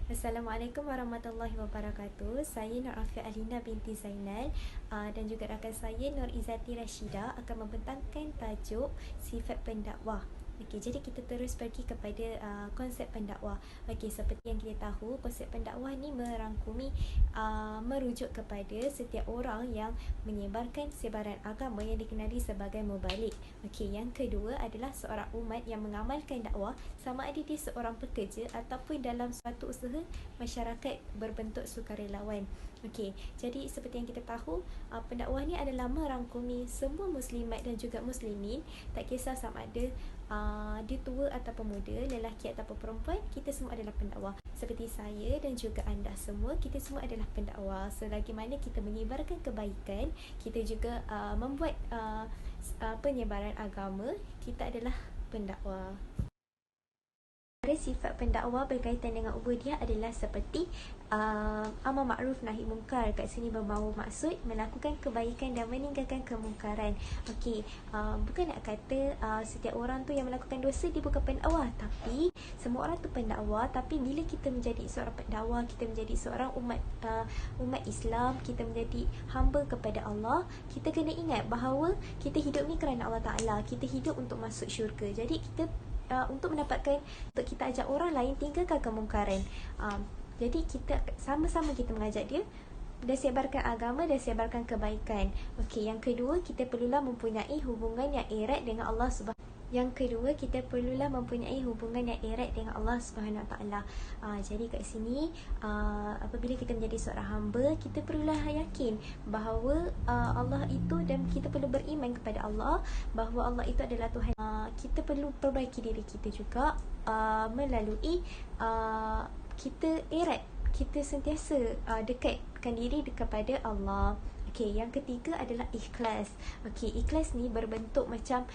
Assalamualaikum warahmatullahi wabarakatuh. Saya Nur Afia Alina binti Zainal dan juga rakan saya Nur Izzati Rashida akan membentangkan tajuk sifat pendakwah. Okey, jadi kita terus pergi kepada konsep pendakwah. Okey, seperti yang kita tahu, konsep pendakwah ni merangkumi merujuk kepada setiap orang yang menyebarkan sebaran agama yang dikenali sebagai mubalik. Okey, yang kedua adalah seorang umat yang mengamalkan dakwah, sama ada dia seorang pekerja ataupun dalam suatu usaha masyarakat berbentuk sukarelawan. Okey, jadi seperti yang kita tahu, pendakwah ni adalah merangkumi semua muslimat dan juga muslimin, tak kisah sama ada dia tua ataupun muda, lelaki ataupun perempuan, kita semua adalah pendakwah. Seperti saya dan juga anda semua, kita semua adalah pendakwah. Selagi mana kita menyebarkan kebaikan, kita juga membuat penyebaran agama, kita adalah pendakwah. Sifat pendakwa berkaitan dengan ubudiyah adalah seperti amar makruf nahi mungkar. Kat sini berbau maksud melakukan kebaikan dan meninggalkan kemungkaran. Okey, bukan nak kata setiap orang tu yang melakukan dosa dia bukan pendakwa, tapi semua orang tu pendakwa. Tapi bila kita menjadi seorang pendakwa, kita menjadi seorang umat Islam, kita menjadi hamba kepada Allah, kita kena ingat bahawa kita hidup ni kerana Allah Ta'ala. Kita hidup untuk masuk syurga. Jadi kita untuk mendapatkan, untuk kita ajak orang lain tinggalkan kemungkaran. Jadi kita sama-sama kita mengajak dia dan sebarkan agama dan sebarkan kebaikan. Okey, yang kedua, kita perlulah mempunyai hubungan yang erat dengan Allah Subhanahu. Yang kedua, kita perlulah mempunyai hubungan yang erat dengan Allah Subhanahu Wa Taala. Jadi kat sini apabila kita menjadi seorang hamba, kita perlulah yakin bahawa Allah itu, dan kita perlu beriman kepada Allah bahawa Allah itu adalah Tuhan. Kita perlu perbaiki diri kita juga melalui kita erat, kita sentiasa dekatkan diri kepada Allah. Okey, yang ketiga adalah ikhlas. Okey, ikhlas ni berbentuk macam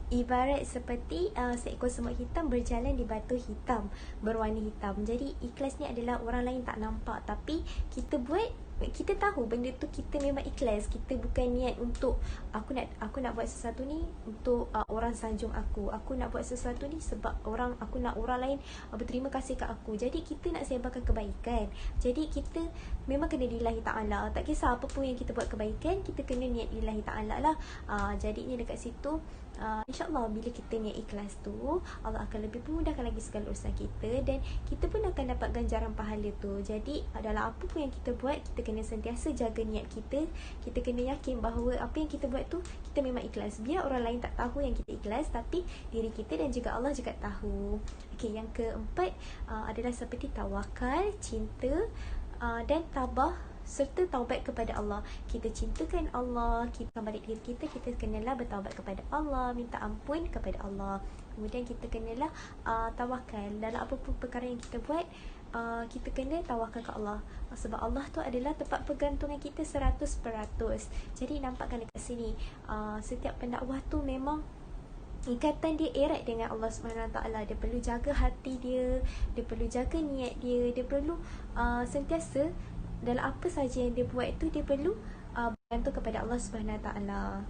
ibarat seperti seekor semut hitam berjalan di batu hitam berwarna hitam. Jadi ikhlas ni adalah orang lain tak nampak, tapi kita buat, kita tahu benda tu, kita memang ikhlas. Kita bukan niat untuk aku nak buat sesuatu ni untuk orang sanjung aku nak buat sesuatu ni sebab aku nak orang lain berterima kasih kat aku. Jadi kita nak sebarkan kebaikan. Jadi kita memang kena lillahi ta'ala. Tak kisah apa pun yang kita buat kebaikan, kita kena niat lillahi ta'ala lah. Jadinya dekat situ InsyaAllah bila kita niat ikhlas tu, Allah akan lebih memudahkan lagi segala urusan kita, dan kita pun akan dapat ganjaran pahala tu. Jadi dalam apa pun yang kita buat, kita kena sentiasa jaga niat kita. Kita kena yakin bahawa apa yang kita buat tu, kita memang ikhlas. Biar orang lain tak tahu yang kita ikhlas, tapi diri kita dan juga Allah juga tahu. Okey, yang keempat adalah seperti tawakal, cinta dan tabah serta taubat kepada Allah. Kita cintakan Allah, kita balik diri kita kenalah bertaubat kepada Allah, minta ampun kepada Allah. Kemudian kita kenalah tawakal dalam apa pun perkara yang kita buat. Kita kena tawakal ke Allah, sebab Allah tu adalah tempat pergantungan kita 100%. Jadi nampakkan dekat sini setiap pendakwah tu memang ikatan dia erat dengan Allah Subhanahu Taala. Dia perlu jaga hati dia perlu jaga niat dia perlu sentiasa dalam apa saja yang dia buat itu, dia perlu bergantung kepada Allah Subhanahu Taala.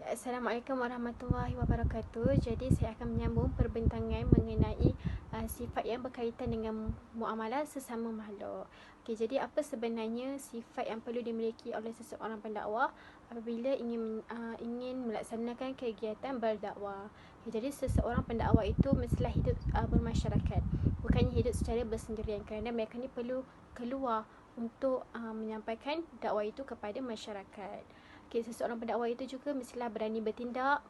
Assalamualaikum warahmatullahi wabarakatuh. Jadi saya akan menyambung perbincangan mengenai sifat yang berkaitan dengan muamalah sesama makhluk. Okey, jadi apa sebenarnya sifat yang perlu dimiliki oleh seseorang pendakwah apabila ingin melaksanakan kegiatan berdakwah? Okay, jadi seseorang pendakwah itu mestilah hidup bermasyarakat, bukannya hidup secara bersendirian, kerana mereka ni perlu keluar untuk menyampaikan dakwah itu kepada masyarakat. Okay, seseorang pendakwah itu juga mestilah berani bertindak,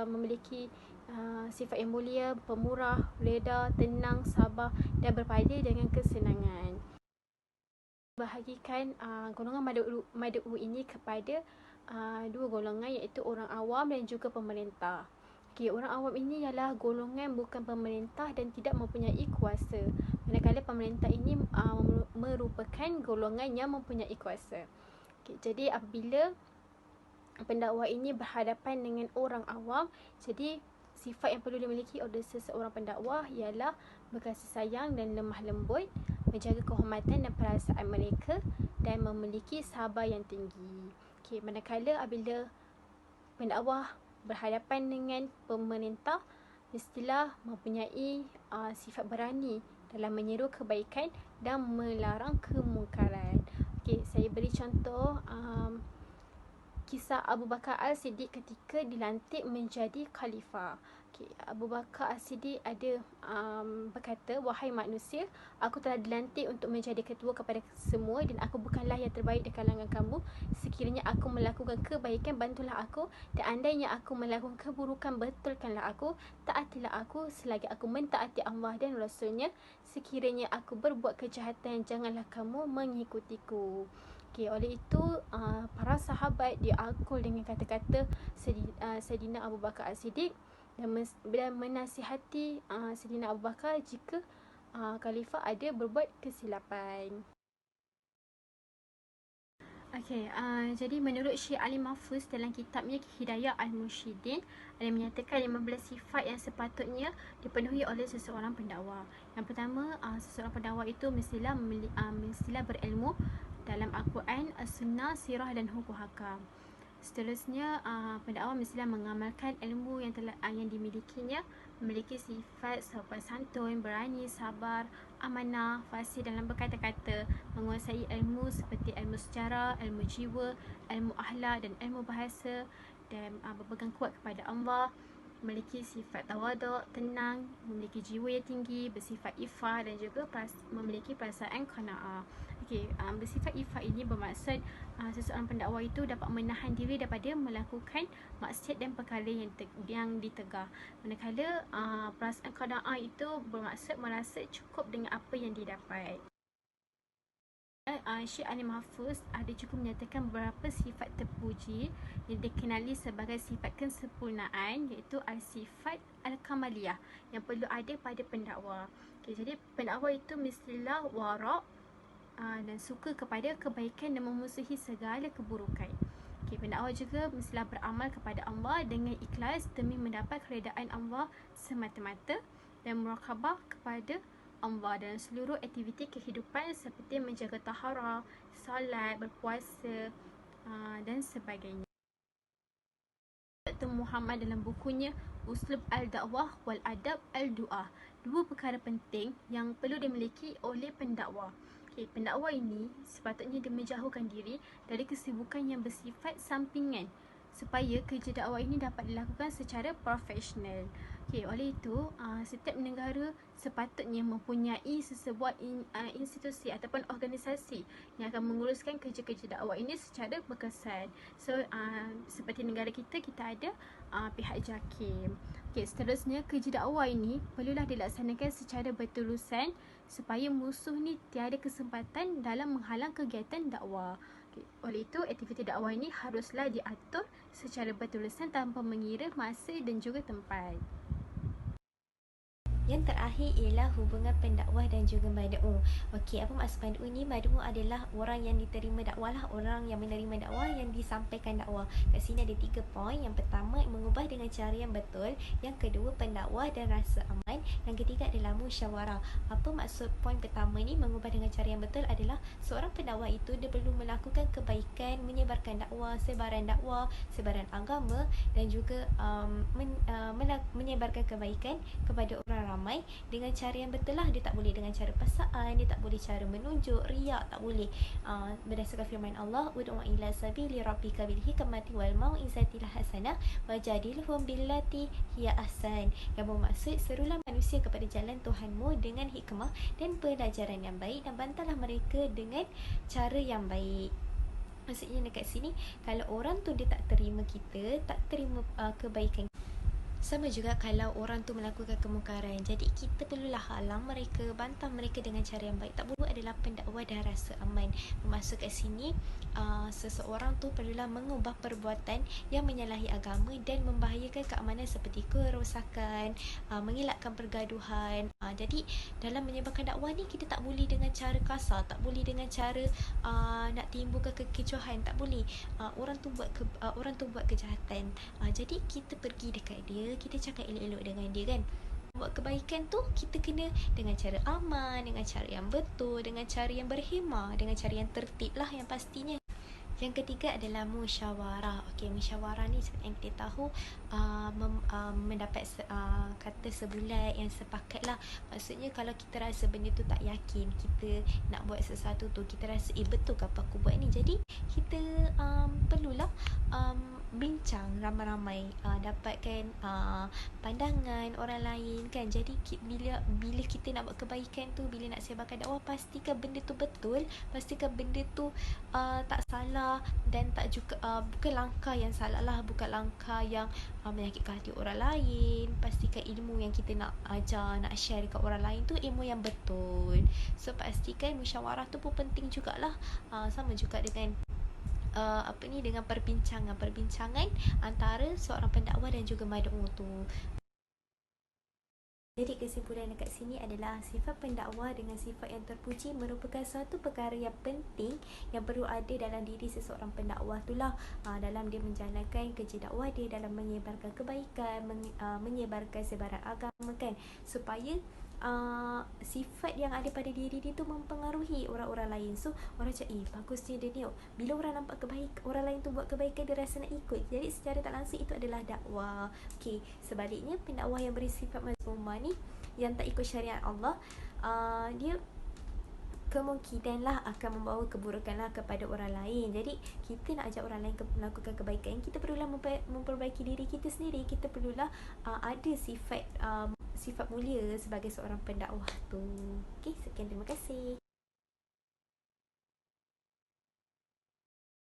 memiliki sifat yang mulia, pemurah, reda, tenang, sabar dan berpada dengan kesenangan. Bahagikan golongan mad'u ini kepada dua golongan, iaitu orang awam dan juga pemerintah. Okay, orang awam ini ialah golongan bukan pemerintah dan tidak mempunyai kuasa, manakala pemerintah ini merupakan golongan yang mempunyai kuasa. Okay, jadi apabila pendakwah ini berhadapan dengan orang awam, jadi sifat yang perlu dimiliki oleh seseorang pendakwah ialah berkasih sayang dan lemah lembut, menjaga kehormatan dan perasaan mereka, dan memiliki sabar yang tinggi. Okay, manakala apabila pendakwah berhadapan dengan pemerintah, mestilah mempunyai sifat berani dalam menyeru kebaikan dan melarang kemungkaran. Okey, saya beri contoh kisah Abu Bakar Al-Siddiq ketika dilantik menjadi khalifah. Okay, Abu Bakar Al-Siddiq ada berkata, wahai manusia, aku telah dilantik untuk menjadi ketua kepada semua dan aku bukanlah yang terbaik di kalangan kamu. Sekiranya aku melakukan kebaikan, bantulah aku, dan andainya aku melakukan keburukan, betulkanlah aku. Taatilah aku selagi aku mentaati Allah dan Rasulnya. Sekiranya aku berbuat kejahatan, janganlah kamu mengikutiku. Okay, oleh itu para sahabat diakul dengan kata-kata Saidina Abu Bakar As-Siddiq dan menasihati Saidina Abu Bakar jika khalifah ada berbuat kesilapan. Okay, jadi menurut Syekh Ali Mahfuz dalam kitabnya Hidayah Al-Mursyidin, ada menyatakan 15 sifat yang sepatutnya dipenuhi oleh seseorang pendakwa. Yang pertama, seseorang pendakwa itu mestilah berilmu dalam Al-Quran, As-Sunnah, Sirah dan Hukum Hakam. Seterusnya, pendakwa mestilah mengamalkan ilmu yang dimilikinya, memiliki sifat sopan santun, berani, sabar, amanah, fasih dalam berkata-kata, menguasai ilmu seperti ilmu sejarah, ilmu jiwa, ilmu akhlak dan ilmu bahasa, dan berpegang kuat kepada Allah, memiliki sifat tawaduk, tenang, memiliki jiwa yang tinggi, bersifat ifah dan juga memiliki perasaan qanaah. Okey, bersifat ifah ini bermaksud seseorang pendakwa itu dapat menahan diri daripada melakukan maksiat dan perkara yang ditegar. Manakala perasaan qanaah itu bermaksud merasa cukup dengan apa yang didapat. Syekh Ali Mahfuz ada cukup menyatakan beberapa sifat terpuji yang dikenali sebagai sifat kesempurnaan, iaitu sifat Al-Kamaliyah yang perlu ada pada pendakwa. Okay, jadi pendakwa itu mestilah warak dan suka kepada kebaikan dan memusuhi segala keburukan. Okay, pendakwa juga mestilah beramal kepada Allah dengan ikhlas demi mendapat keredaan Allah semata-mata dan murakabah kepada Allah dalam seluruh aktiviti kehidupan seperti menjaga taharah, salat, berpuasa dan sebagainya. Dr. Muhammad dalam bukunya Uslub Al-Da'wah wal Adab Al-Du'ah, dua perkara penting yang perlu dimiliki oleh pendakwa. Okay, pendakwa ini sepatutnya dia menjauhkan diri dari kesibukan yang bersifat sampingan supaya kerja dakwah ini dapat dilakukan secara profesional. Okay, oleh itu, setiap negara sepatutnya mempunyai sesebuah institusi ataupun organisasi yang akan menguruskan kerja-kerja dakwah ini secara berkesan. So, seperti negara kita ada pihak JAKIM. Okay, seterusnya, kerja dakwah ini perlulah dilaksanakan secara berterusan supaya musuh ni tiada kesempatan dalam menghalang kegiatan dakwah. Okay, oleh itu, aktiviti dakwah ini haruslah diatur secara berterusan tanpa mengira masa dan juga tempat. Yang terakhir ialah hubungan pendakwah dan juga mad'u. Okey, apa maksud mad'u ni? Mad'u adalah orang yang diterima dakwah lah, orang yang menerima dakwah, yang disampaikan dakwah. Kat sini ada 3 poin. Yang pertama, mengubah dengan cara yang betul. Yang kedua, pendakwah dan rasa aman. Yang ketiga adalah musyawarah. Apa maksud poin pertama ni? Mengubah dengan cara yang betul adalah seorang pendakwah itu dia perlu melakukan kebaikan, menyebarkan dakwah, sebaran agama dan juga menyebarkan kebaikan kepada orang ramai dengan cara yang betul lah. Dia tak boleh dengan cara paksaan, dia tak boleh cara menunjuk, riak, tak boleh. Berdasarkan firman Allah, ud'u ila sabili rabbika bil hikmati wal mau'izatil hasanah wajadilhum billati hiya ahsan. Yang bermaksud, serulah manusia kepada jalan Tuhanmu dengan hikmah dan pelajaran yang baik, dan bantahlah mereka dengan cara yang baik. Maksudnya dekat sini, kalau orang tu dia tak terima kita, tak terima kebaikan, sama juga kalau orang tu melakukan kemungkaran. Jadi kita perlulah halang mereka, bantah mereka dengan cara yang baik. Tak perlu adalah pendakwa dan rasa aman. Bermaksud kat sini, seseorang tu perlulah mengubah perbuatan yang menyalahi agama dan membahayakan keamanan seperti kerosakan, mengelakkan pergaduhan. Jadi dalam menyebarkan dakwah ni, kita tak boleh dengan cara kasar, tak boleh dengan cara nak timbulkan kekecohan, tak boleh. Orang tu buat kejahatan. Jadi kita pergi dekat dia, kita cakap elok-elok dengan dia kan. Buat kebaikan tu kita kena dengan cara aman, dengan cara yang betul, dengan cara yang berhemah, dengan cara yang tertib lah yang pastinya. Yang ketiga adalah musyawarah. Okey, musyawarah ni seperti yang kita tahu mendapat kata sebulat yang sepakat lah. Maksudnya kalau kita rasa benda tu tak yakin, kita nak buat sesuatu tu, kita rasa betul ke apa aku buat ni, jadi kita perlulah bincang ramai-ramai, dapatkan pandangan orang lain kan. Jadi bila kita nak buat kebaikan tu, bila nak sebarkan dakwah, pastikan benda tu betul, pastikan benda tu tak salah, dan tak juga bukan langkah yang salah lah, bukan langkah yang menyakitkan hati orang lain. Pastikan ilmu yang kita nak ajar, nak share dekat orang lain tu ilmu yang betul. So pastikan musyawarah tu pun penting jugalah. Sama juga dengan dengan perbincangan antara seorang pendakwah dan juga mad'u tu. Jadi kesimpulan dekat sini adalah sifat pendakwah dengan sifat yang terpuji merupakan satu perkara yang penting yang perlu ada dalam diri seseorang pendakwah itulah, dalam dia menjalankan kerja dakwah dia, dalam menyebarkan kebaikan, menyebarkan sebaran agama kan, supaya sifat yang ada pada diri dia tu mempengaruhi orang-orang lain. So orang cakap, bagusnya dia ni, bila orang nampak kebaikan, orang lain tu buat kebaikan, dia rasa nak ikut. Jadi secara tak langsung itu adalah dakwah. Okey, sebaliknya pendakwah yang bersifat mazmumah ni, yang tak ikut syariat Allah, dia kemungkinanlah akan membawa keburukanlah kepada orang lain. Jadi kita nak ajak orang lain melakukan kebaikan, kita perlulah memperbaiki diri kita sendiri. Kita perlulah ada sifat mulia sebagai seorang pendakwah tu. Okey, sekian, terima kasih.